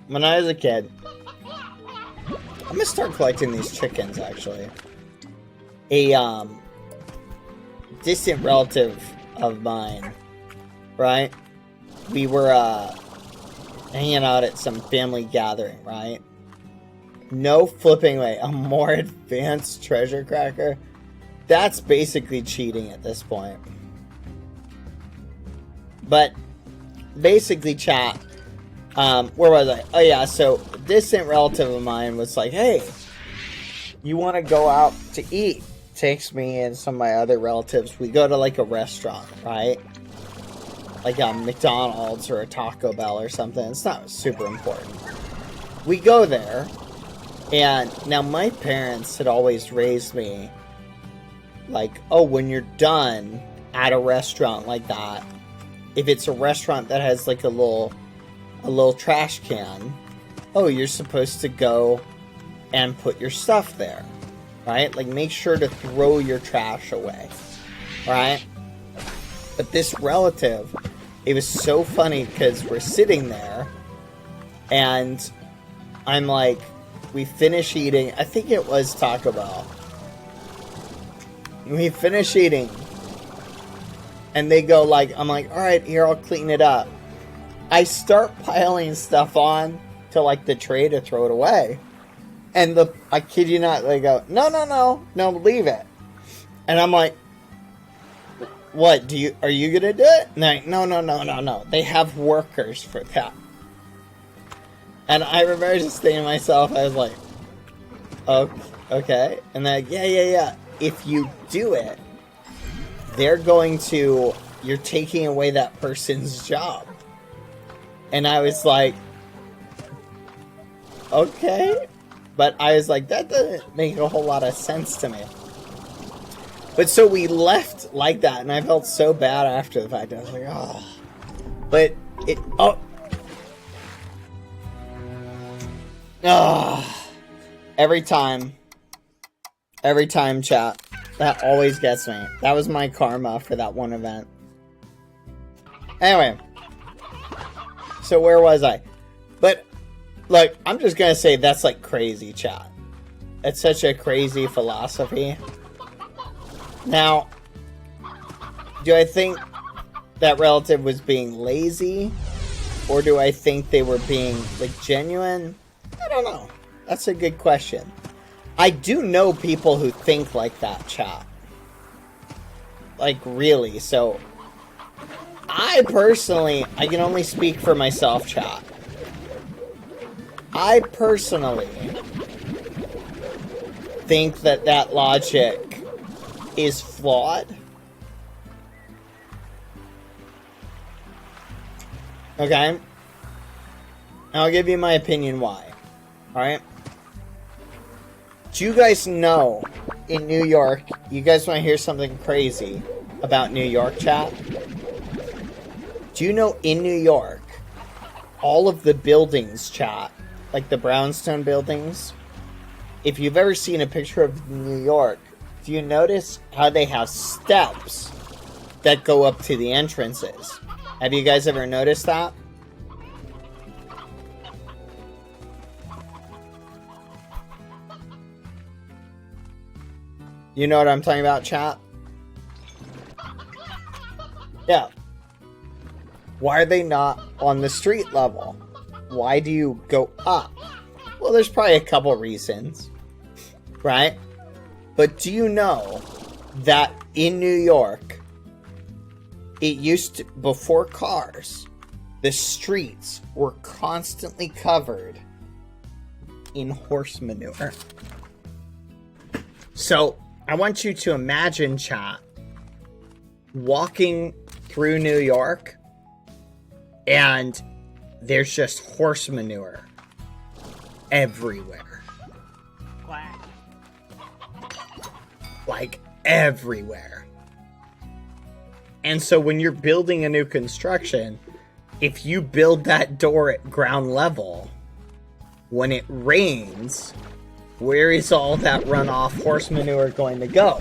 When I was a kid, I'm gonna start collecting these chickens, actually. A, distant relative of mine, right? We were, hanging out at some family gathering, right? No flipping way, a more advanced treasure cracker? That's basically cheating at this point. But, basically, chat, where was I? Oh yeah, so a distant relative of mine was like, hey, you want to go out to eat? Takes me and some of my other relatives. We go to like a restaurant, right? Like a McDonald's or a Taco Bell or something. It's not super important. We go there, and now my parents had always raised me like, oh, when you're done at a restaurant like that, if it's a restaurant that has like a little trash can, oh, you're supposed to go and put your stuff there, right? Like, make sure to throw your trash away, right? But this relative, it was so funny because we're sitting there and I'm like, we finish eating, I think it was Taco Bell. We finish eating and they go like, I'm like, all right, here, I'll clean it up. I start piling stuff on to like the tray to throw it away. And I kid you not, they go, no, leave it. And I'm like, what, are you gonna do it? And they're like, no. They have workers for that. And I remember just thinking to myself, I was like, okay. And they're like, yeah. If you do it, you're taking away that person's job. And I was like, okay. But I was like, that doesn't make a whole lot of sense to me. But so we left like that, and I felt so bad after the fact. I was like, oh. But every time, chat. That always gets me. That was my karma for that one event. Anyway. So where was I? But, look, I'm just gonna say that's like crazy, chat. It's such a crazy philosophy. Now, do I think that relative was being lazy? Or do I think they were being, like, genuine? I don't know. That's a good question. I do know people who think like that, chat. Like, really. So, I can only speak for myself, chat. I personally think that logic is flawed. Okay? I'll give you my opinion why. Alright? Do you guys know, in New York, you guys want to hear something crazy about New York, chat? Do you know in New York, all of the buildings, chat, like the brownstone buildings, if you've ever seen a picture of New York, do you notice how they have steps that go up to the entrances? Have you guys ever noticed that? You know what I'm talking about, chat? Yeah. Why are they not on the street level? Why do you go up? Well, there's probably a couple reasons, right? But do you know that in New York, it used to, before cars, the streets were constantly covered in horse manure. So, I want you to imagine, chat, walking through New York, and there's just horse manure everywhere. Quack. Like, everywhere. And so when you're building a new construction, if you build that door at ground level, when it rains, where is all that runoff horse manure going to go?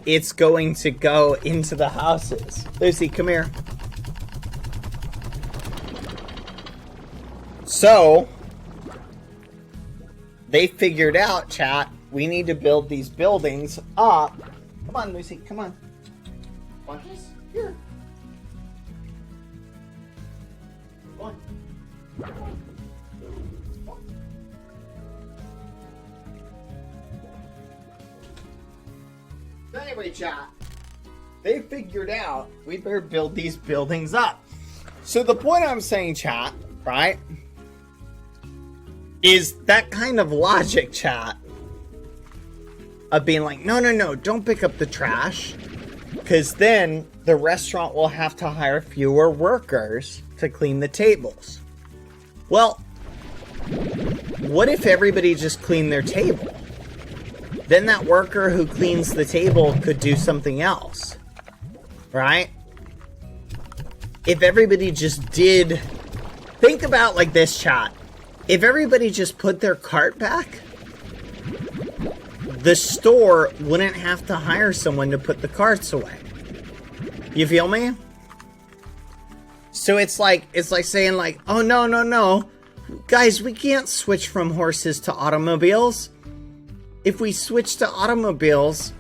It's going to go into the houses. Lucy, come here. So, they figured out, chat, we need to build these buildings up. Come on, Lucy, come on. Watch this. Here. Come on. So anyway, chat, they figured out we better build these buildings up. So the point I'm saying, chat, right, is that kind of logic, chat, of being like, no, don't pick up the trash, because then the restaurant will have to hire fewer workers to clean the tables. Well, what if everybody just cleaned their table? Then that worker who cleans the table could do something else, right? If everybody just did... Think about like this, chat. If everybody just put their cart back, the store wouldn't have to hire someone to put the carts away. You feel me? So it's like saying like, oh no. Guys, we can't switch from horses to automobiles. If we switch to automobiles,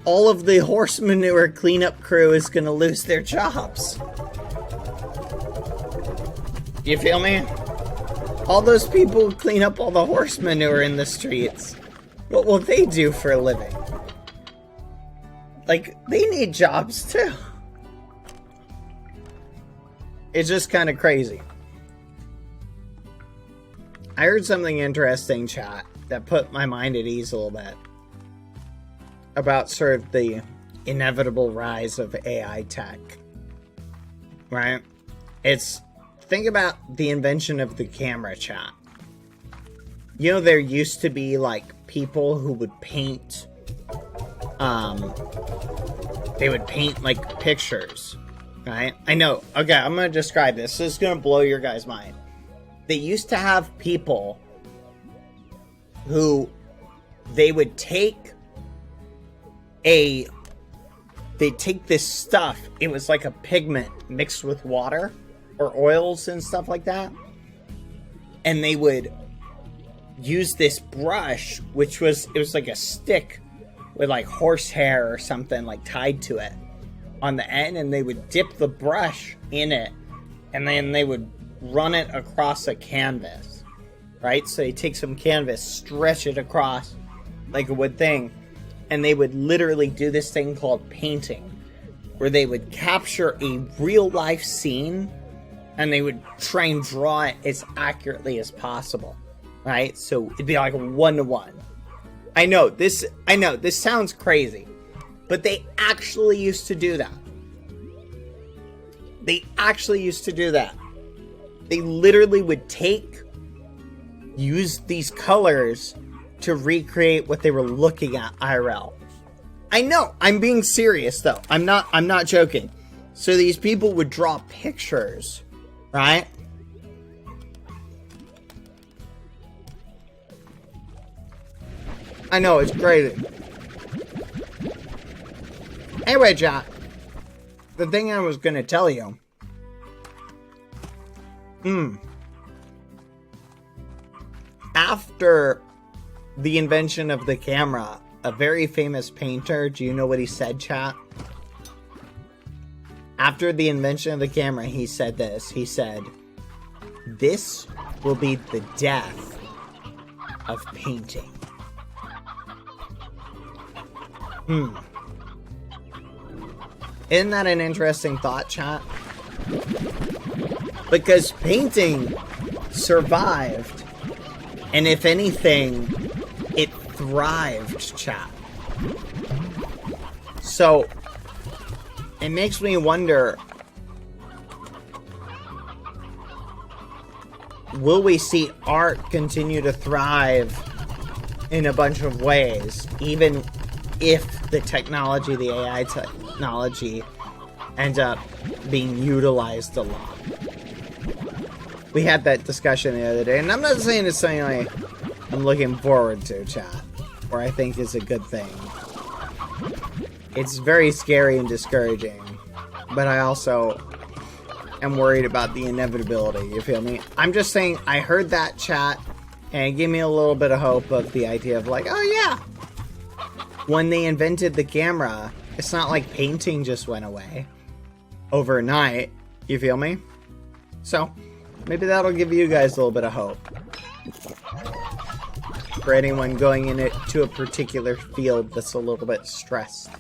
all of the horse manure cleanup crew is going to lose their jobs. You feel me? All those people who clean up all the horse manure in the streets, what will they do for a living? Like, they need jobs too. It's just kind of crazy. I heard something interesting, chat, that put my mind at ease a little bit. About sort of the inevitable rise of AI tech. Right? Think about the invention of the camera, chat. You know, there used to be, like, people who would paint, they would paint, like, pictures, right? I know. Okay, I'm gonna describe this. This is gonna blow your guys' mind. They used to have people who they would take they'd take this stuff. It was like a pigment mixed with water or oils and stuff like that. And they would use this brush, which was, it was like a stick with like horsehair or something like tied to it on the end. And they would dip the brush in it and then they would run it across a canvas, right? So they take some canvas, stretch it across like a wood thing, and they would literally do this thing called painting, where they would capture a real life scene and they would try and draw it as accurately as possible, right? So it'd be like a 1-to-1. I know this sounds crazy, but they actually used to do that. They literally would use these colors to recreate what they were looking at IRL. I know, I'm being serious though. I'm not joking. So these people would draw pictures, right? I know, it's crazy. Anyway, chat, the thing I was gonna tell you. After the invention of the camera, a very famous painter, do you know what he said, chat? After the invention of the camera, he said this. He said, "This will be the death of painting." Isn't that an interesting thought, chat? Because painting survived, and if anything, it thrived, chat. So, it makes me wonder, will we see art continue to thrive in a bunch of ways, even if the technology, the AI technology, ends up being utilized a lot? We had that discussion the other day, and I'm not saying it's something I'm looking forward to, chat, or I think is a good thing. It's very scary and discouraging, but I also am worried about the inevitability, you feel me? I'm just saying, I heard that chat, and it gave me a little bit of hope of the idea of like, oh yeah, when they invented the camera, it's not like painting just went away overnight, you feel me? So, maybe that'll give you guys a little bit of hope. For anyone going into a particular field that's a little bit stressed.